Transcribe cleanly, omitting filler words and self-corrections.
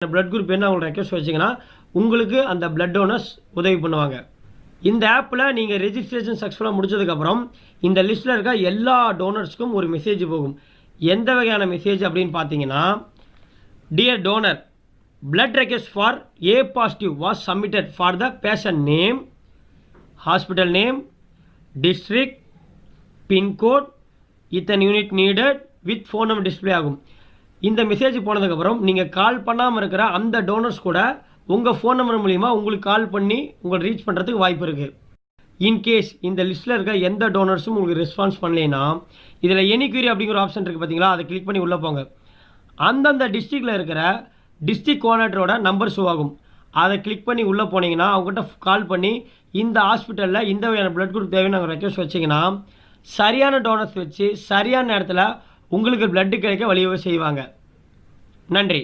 Blood group என்ன அவங்க request வச்சிங்கன்னா உங்களுக்கு அந்த பிளட் டோனர்ஸ் உதவி பண்ணுவாங்க. இந்த ஆப்பில் நீங்கள் ரெஜிஸ்ட்ரேஷன் சக்ஸஸ்ஃபுல்லாக முடிச்சதுக்கப்புறம் இந்த லிஸ்ட்டில் இருக்க எல்லா டோனர்ஸ்க்கும் ஒரு மெசேஜ் போகும். எந்த வகையான மெசேஜ் அப்படின்னு பார்த்தீங்கன்னா, dear donor, blood request for A positive was submitted for the patient name, hospital name, district, pin code, இத்தனை unit needed with phone number display ஆகும். இந்த மெசேஜ் போனதுக்கப்புறம் நீங்கள் கால் பண்ணாமல் இருக்கிற அந்த டோனர்ஸ் கூட உங்கள் ஃபோன் நம்பர் மூலிமா உங்களுக்கு கால் பண்ணி உங்களை ரீச் பண்ணுறதுக்கு வாய்ப்பு இருக்குது. இன்கேஸ் இந்த லிஸ்ட்டில் இருக்க எந்த டோனர்ஸும் உங்களுக்கு ரெஸ்பான்ஸ் பண்ணலைன்னா இதில் எனிக்யூரி அப்படிங்கிற ஆப்ஷன் இருக்குது பார்த்தீங்களா, அதை கிளிக் பண்ணி உள்ளே போங்க. அந்தந்த டிஸ்ட்ரிக்டில் இருக்கிற டிஸ்ட்ரிக்ட் கோஆர்டினேட்டரோட நம்பர் ஷோ ஆகும். அதை கிளிக் பண்ணி உள்ளே போனீங்கன்னா அவங்ககிட்ட கால் பண்ணி இந்த ஹாஸ்பிட்டலில் இந்த வகையான பிளட் குரூப் தேவைன்னு நாங்கள் ரெக்வஸ்ட் வச்சிங்கன்னா சரியான டோனர்ஸ் வச்சு சரியான நேரத்தில் உங்களுக்கு பிளட்டு கிடைக்க வழிவகை செய்வாங்க. நன்றி.